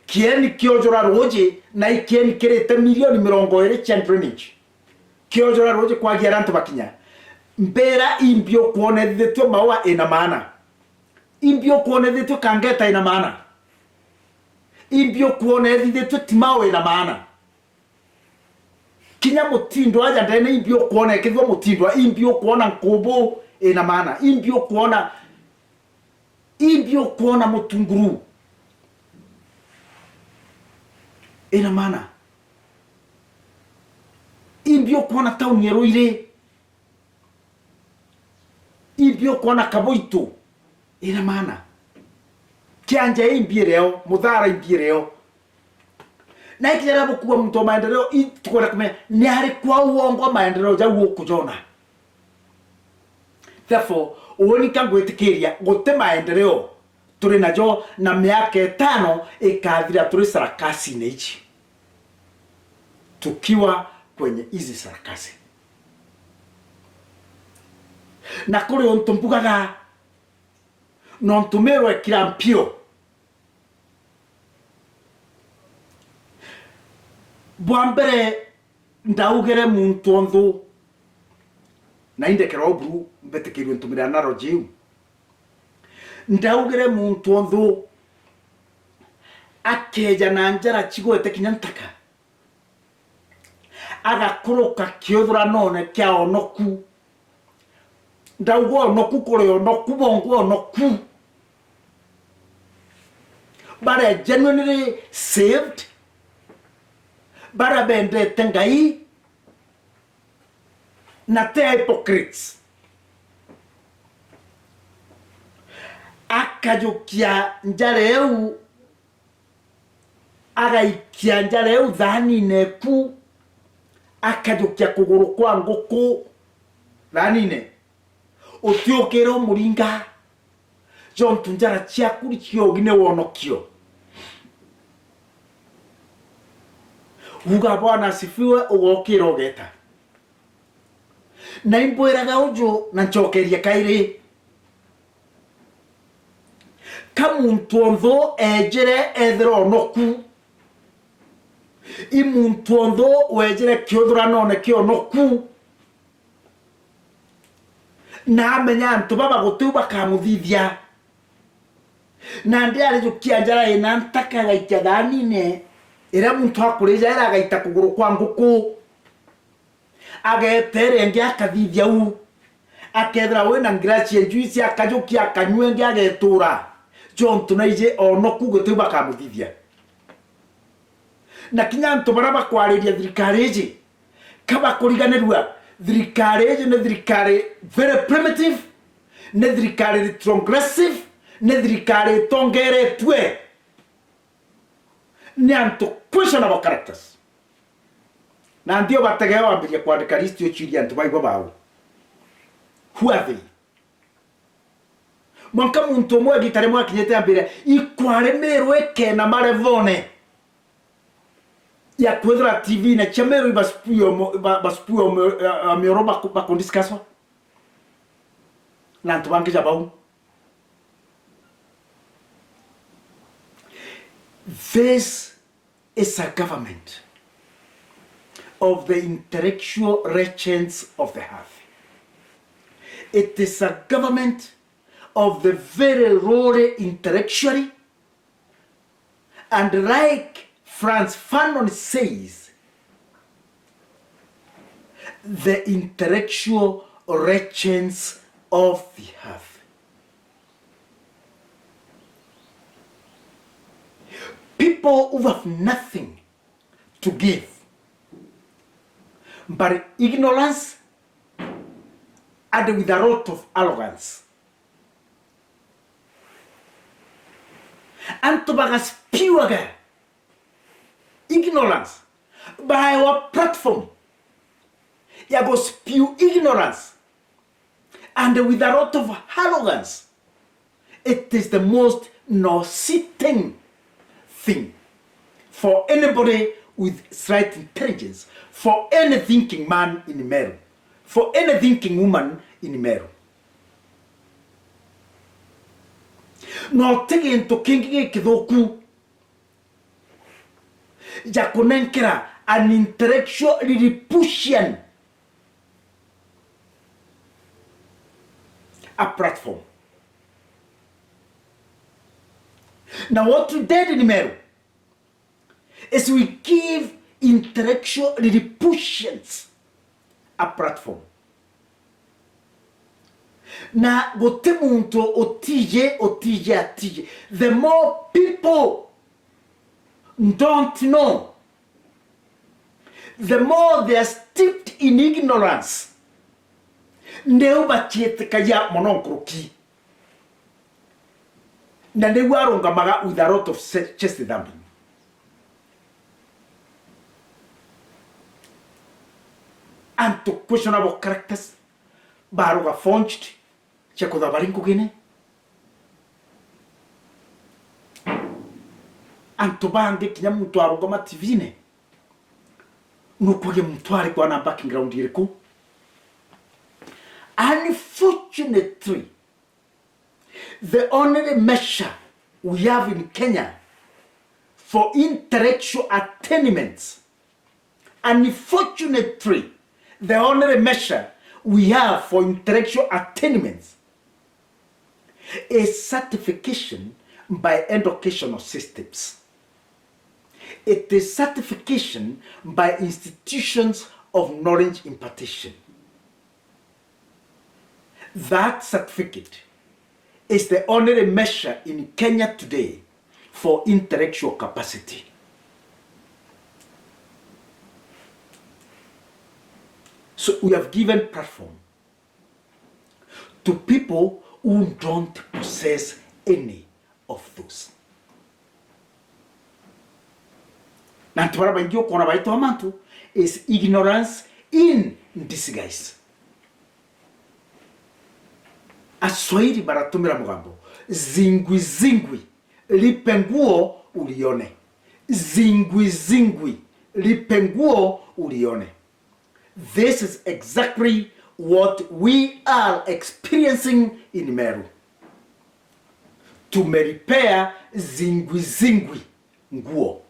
kieni kiojora roje na ikieni kirete milioni 20 cia drainage kiojora roje kwa giarantu bakinya mbera imbio kuone thitwe mawa ina maana imbio kuone thitwe kangeta ina maana imbio kuone thitwe timao ina maana kinya mutindo aja ndene imbio kuone kithwa mutindo imbio kuona nkubu ina maana imbio kuona mutunguru ina maana imbio kuona tauni ya Ruire imbio kuona Kaboito ina maana kianja imbireo mudhara imbireo na ikijara bukuwa mtu maendeleo tukora kume ni hari kwa uongo maendeleo ja kujona therefore uoni kangwetikiria gote maendeleo turi najo na miaka 5 ikathira turi sarakasi nechi tukiwa kwenye hizi sarakasi na kuri ontumbugaga non tumero ekirampio bwambere ndaugere muntu onthu na indekera obru mbetekirwe ntumira naro jiu ndaugere muntu onthu akeja na njara chigwete kinyantaka agakuruka kiuthura none kia onoku ndaugo onoku kore onoku bongo onoku but genuinely saved bara bendete Ngai na te hypocrites akajukia njareu agaikia njareu thani neku akajukia kuguru kwa nguku thani ne utiokero muringa John tunjara chiakuri kiogine wonokio uga Bwana asifiwe ugokira ogeta na imbwiraga uju na nchokeria kairi kamuntu ontho ejere ethero onoku imuntu ontho wejere kiuthura none kionoku na amenya antu baba gutu bakamuthithia na ndiari jukia njara ina ntaka gaikia thanine ira muntu akurija ira gaita kuguru kwa nguku agetere ngi akathithia u akethra wena ngrachi juice akajukia akanywe ngi agetura John tunaije onoku gutu bakamuthithia na kinya antu bara bakwariria thirikari iji kaba kuriganirwa thirikari iji ne thirikari very primitive ne thirikari retrogressive ne thirikari tongeretwe ni antu questionable characters na ndio bategeo ambiria kwandika list yochiri antu baigwa bawo who are they mwanka muntu mwe gitare mwa kinyete ambire ikware merwe kena marevone ya kwedra TV na chamero baspuyo mioroba bakondiskaswa na ntubange jabau. This is a government of the intellectual regents of the earth. It is a government of the very lowly intellectually, and like Franz Fanon says, the intellectual regents of the earth. People who have nothing to give but ignorance and with a lot of arrogance. And to bagas pure ignorance by our platform. You go spew ignorance and with a lot of arrogance. It is the most nauseating thing for anybody with slight intelligence, for any thinking man in Meru, for any thinking woman in Meru. No take into kingi kidoku jakunenkera an intellectual Lilliputian a platform. Now what we did in Meru is we give intellectual Lilliputians a platform. Na gote muntu otije. The more people don't know, the more they are steeped in ignorance. Ndeu bachiete kaya mononkroki. Na ndeu arongamaga with a lot of chest thumping. And to questionable characters, baruga forged, cheko da barinko gine. And to bange kinya mtu arogama TVne. Nukwage mtu ari kwa na backing ground yiriko. Unfortunately, The only measure we have in Kenya for intellectual attainments, unfortunately, the only measure we have for intellectual attainments is certification by educational systems. It is certification by institutions of knowledge impartation. That certificate is the only measure in Kenya today for intellectual capacity. So we have given platform to people who don't possess any of those. Na ntwara baingio kona baito amantu is ignorance in disguise. Aswahili baratumira mugambo zingwi zingwi lipenguo ulione. Zingwi zingwi lipenguo ulione. This is exactly what we are experiencing in Meru. Tumeripea zingwi zingwi nguo.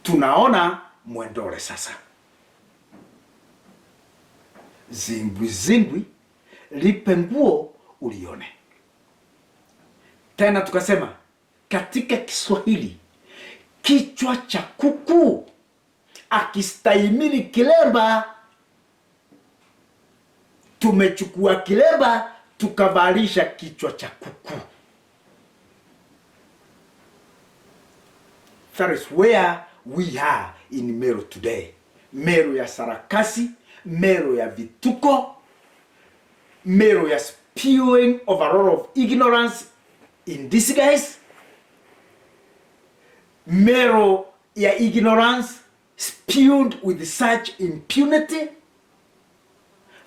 Tunaona mwendole sasa. Zingwi zingwi lipe nguo ulione. Tena tukasema katika Kiswahili kichwa cha kuku akistahimili kilemba. Tumechukua kilemba tukavalisha kichwa cha kuku. That is where we are in Meru today. Meru ya sarakasi, Meru ya vituko, Meru ya spewing of a lot of ignorance in disguise, Meru ya ignorance spewed with such impunity.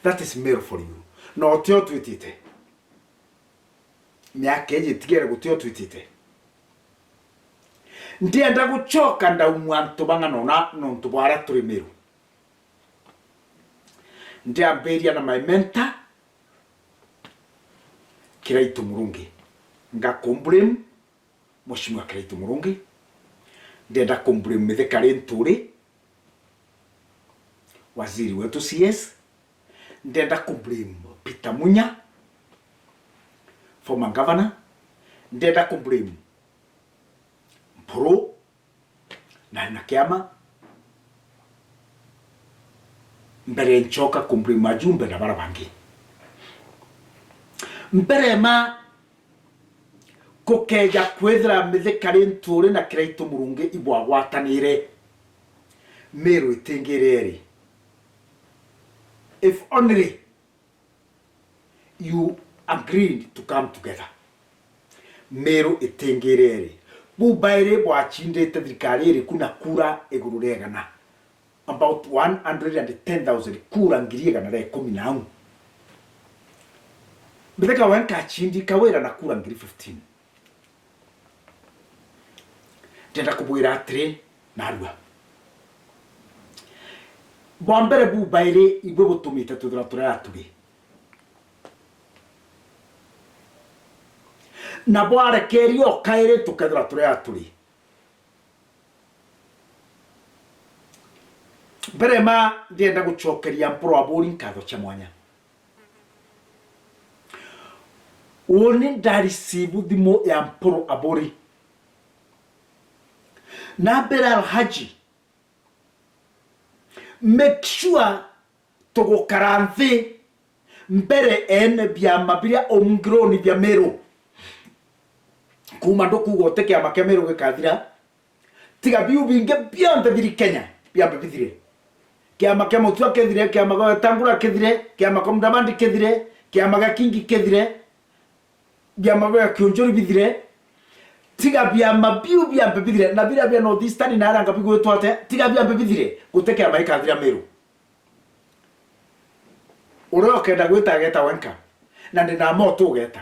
That is Meru for you. No teo twitite. Miaka eje tigere guteo twitite. Ndienda guchoka ndaumwantu bangana no ntubara turi Meru. Ndiamberia na my mentor Kiraitu Murungi. Nga comblame Mheshimiwa Kiraitu Murungi. Ndienda comblame Mithekare Nturi, waziri wetu CS. Ndienda comblame Peter Munya, former governor. Ndienda comblame Mpuru na Kiama. Mbere nchoka comblame Majumbe na barabangi. Mbere ma kukeja kwethra Mithekare Nturi na Kiraitu Murungi ibwa gwatanire Meru itingereri. If only you agreed to come together, Meru itingereri. Bubaire bwa chindete thirikari kuna kura egururegana about 110,000 kura ngiriegana re 10. Mbega wanka chindi kawera na kura ngiri 15. Tenda kubwira atri na arua. Bwambere bubaire igwe butumite tuthira aturi. Na bware kerio kaire tukethira aturi. Berema ndienda guchokeria Mpuru Aburi nkatho cha mwanya. Woni ndarisibu thimo ya Mpuru Aburi. Na bera Alhaji, make sure tugukaranthi mbere ene bia mabira omgroni bia Meru. Kuma ndoku gote kia Meru gikathira. Tiga biu binge beyond the Kenya bia bithire. Kia makemo tua kethire, kia mago Tangura kethire, kia makom Damandi kethire, kia maga Kingi kethire. Bia mago ya Kionjori bithire. Tiga bia mabiu bia bithire na bia North Eastern na aranga bigo twate. Tiga bia bithire guteke amaika thira Meru. Uro kenda gwita geta wenka. Na ndina moto geta.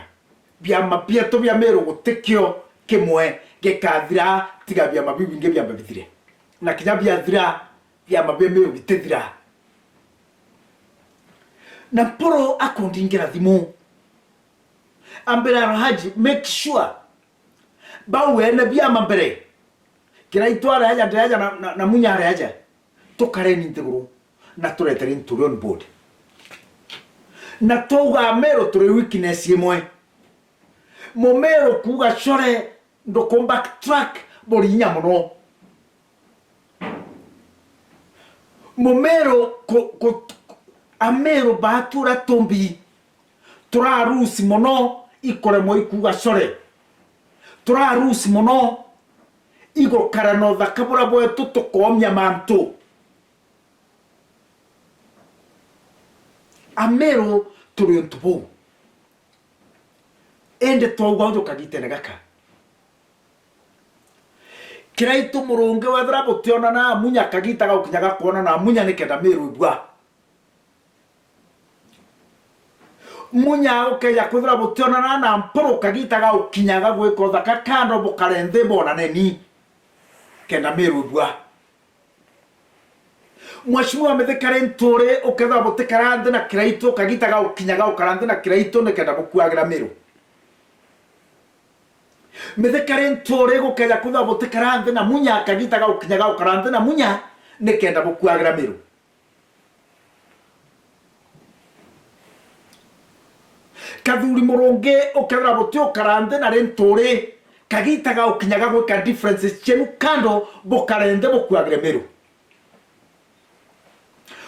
Bia mabia to bia Meru gutekio kimwe gekathira tiga bia mabiu binge bia bithire. Na kinya bia thira bia mabia Meru bitethira. Na Mpuru akondingira thimu ambere haji make sure bawe na bia mambere kira itwara haja ndaja na munyare haja tokare ni nteguru na turetere nturi on board na toga mero turi weakness yemwe momero kuga chore ndo come back track bori nyamuno momero ko amero batura tombi tura rusi mono ikore mo ikuga chore tura rusi mono igo karano dhakabura boye tuto komya manto amero turi ntubo ende toga ujo kagite negaka kiraito muronge wadra botiona na munya kagita ga ukinyaga kuona na munya nekenda meru ibwa munya okeja kudra botiona na mporo kagita ga ukinyaga gweko dhaka kando bokarende bona neni kenda meru ibwa mwashimua methekare ntore okeza botekarande na kiraito kagita ga ukinyaga ukarande na kiraito nekenda bokuagira meru methekare ntore gokeza kudha botekarande na munya kagita ga ukinyaga ukarande na munya nekenda bokuagira meru kadhuri moronge okeza botio karande na rentore kagita ga ukinyaga gweka differences chenu kando bokarende bokuagira meru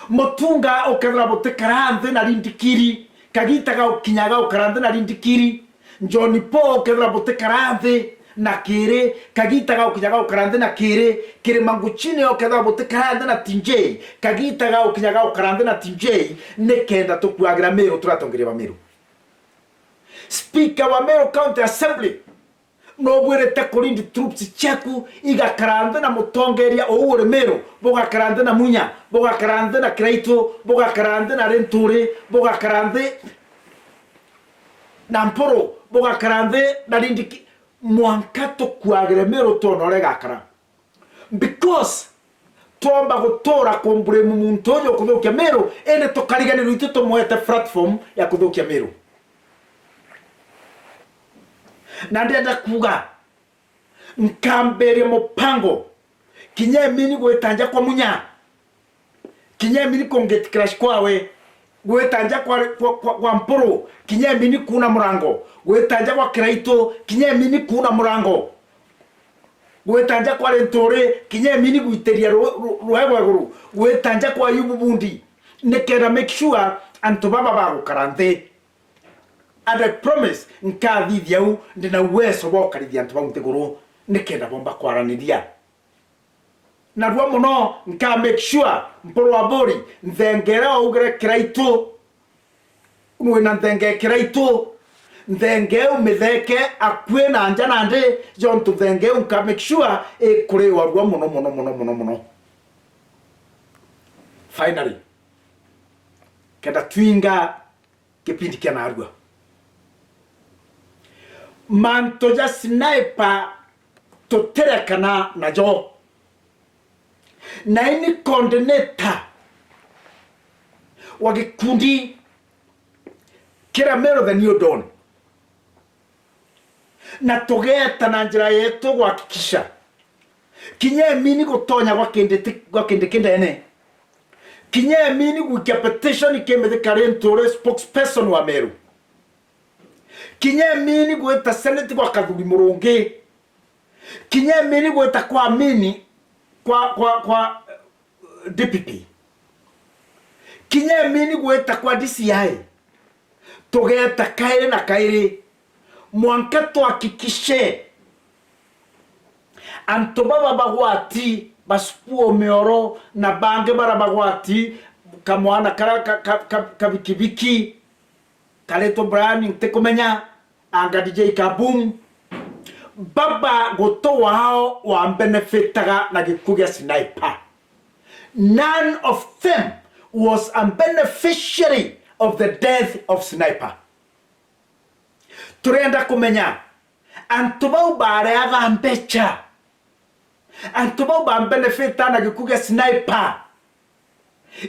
motunga okeza botekarande na rindikiri kagita ga ukinyaga ukarande na rindikiri Johnny Paul kedra bote karande na kere kagita ga ukinyaga ukarande na kere manguchine o kedra bote karande na tinjei kagita ga ukinyaga ukarande na tinjei nekenda to kuagira mero turatongere ba mero speaker wa mero county assembly no bwere te kolindi troops chaku iga karande na mutongeria o ure mero boga karande na munya boga karande na kreito boga karande na renture boga karande na mporo boga karande na rindiki mwankato kuagire mero tonore gakara because tomba gotora kombure mumuntoyo kudhokia mero ene tokarigane ruito moete platform ya kudhokia mero na ndenda kuga nkambere mopango kinye mini gwetanja kwa munya kinye mini konget crash kwawe gwetanja kwa mporo kinye mini kuna murango gwetanja kwa kiraito kinye mini kuna murango gwetanja kwa rentore kinye mini gwiteria ruhegweguru gwetanja kwa yububundi nekera make sure antobaba bago karante and I promise nkathithia u ndina uwezo wa karithia antu bamuteguru nekenda bomba kwaraniria na ruo muno nka make sure mporo wa bori nthengera ugere kiraito unwe na nthenge kiraito nthenge umitheke akwe na anja na ndi jontu nthenge nka make sure kure wa ruo muno finally kenda twinga kipindi kia narua mantoja sniper toterekana na jo na ini coordinator wagikundi kira mero the new dawn na togeta na njira yetu gwakikisha kinye mini gutonya gwakende kendene kinye mini gwikia petition ikemete karentore spokesperson wa meru kinye mini gweta senate kwa kadhuri muronge kinye mini gweta kwa mini kwa DPP kinye mini gweta kwa DCI togeta kaire na kaire mwankato akikishe antobaba bagwati baspuo meoro na bange bara bagwati kamwana kabikibiki kaleto brand tekomenya anga DJ Kabum baba goto wao wa benefitaga na gikugia sniper. None of them was a beneficiary of the death of Sniper. Turenda kumenya antubau bare aga mbecha antubau ba benefita na gikugia Sniper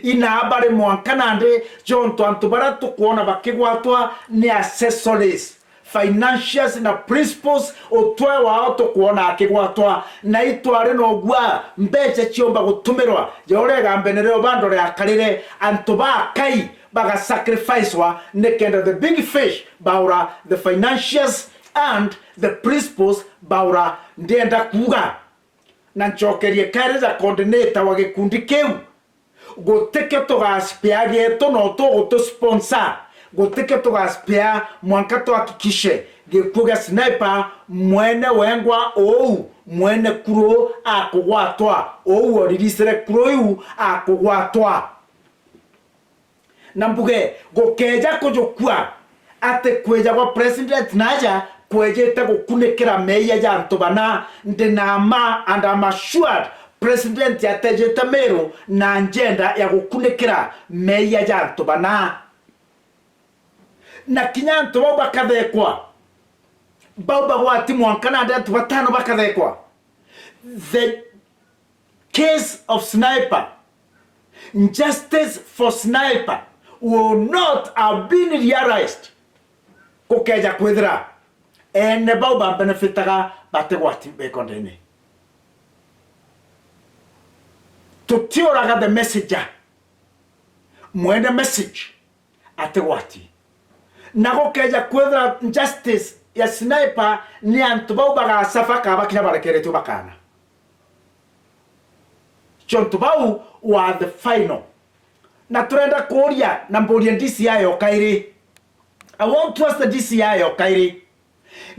ina abare mwankanande jonto antubara tukuona bakigwatwa ni accessories financials na principles otwe wao to kuona akigwatwa na itware no gwa mbeche chiomba gutumirwa jore gambenerero bandore akarire antoba kai baga sacrifice wa nekenda the big fish baura the financials and the principles baura ndenda kuga na nchokerie kareza coordinator wa gikundi keu goteke to gaspiage to no to sponsor goteke to gaspia mwanka to hakikishe gikuga sniper mwene wengwa ou mwene kuro akugwatwa ou oririsere kuro yu akugwatwa nambuge gokeja kujokua ate kweja kwa president naja kwejeta gukunekera meya janto bana ndenama and I'm assured president yatejeta mero na agenda ya gukunekera meya janto bana na kinyanto bakadekwa baba wati mwankana nda tubatano bakadekwa the case of sniper justice for sniper will not have been realized kokeja kwedra ene baba benefitaga bategwati bekondene tutioraga the messenger mwende message ategwati nago keja kwedra justice ya sniper ni antubau baga safaka bakina barekeretu bakana chontubau wa the final na turenda koria na mboria DCI okairi. I won't trust the DCI okairi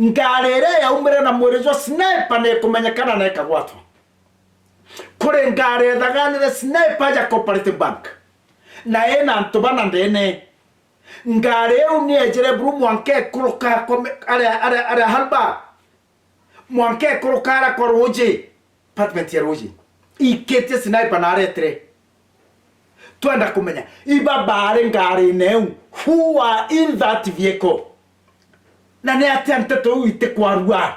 ngarere ya umere na mwerezo sniper ne kumenyekana na ekagwatwa kure ngare daganire sniper ya Cooperative Bank na ena ntobana ndene ngare uni ejere bru mwanke kuruka are halba mwanke kurukara koroje department ya roje ikete sniper na aretre tuenda kumenya iba bare ngare neu who are in that vehicle na ne attempt to uite kwarua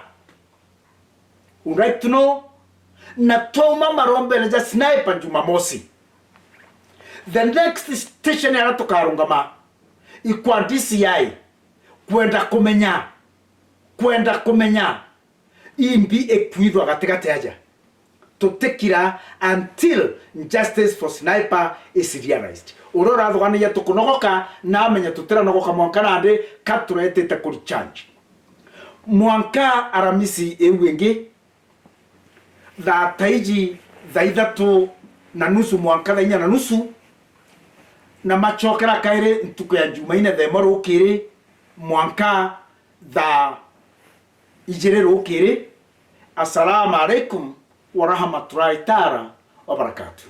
right to know na toma marombe na sniper Jumamosi the next station ya tokarungama ikwa DCI kwenda kumenya imbi ekwidwa gategate aja tutekira until justice for sniper is realized urora thogani ya tukunogoka na amenya tutera nogoka mwankana ande katurete ta kuri change mwanka aramisi ewenge da taiji zaidatu na nusu mwanka da inya na nusu na machokera kaire ntuko ya Jumaine the moro kire mwanka da ijere ro kire. Assalamu alaikum wa rahmatullahi ta'ala wa barakatuh.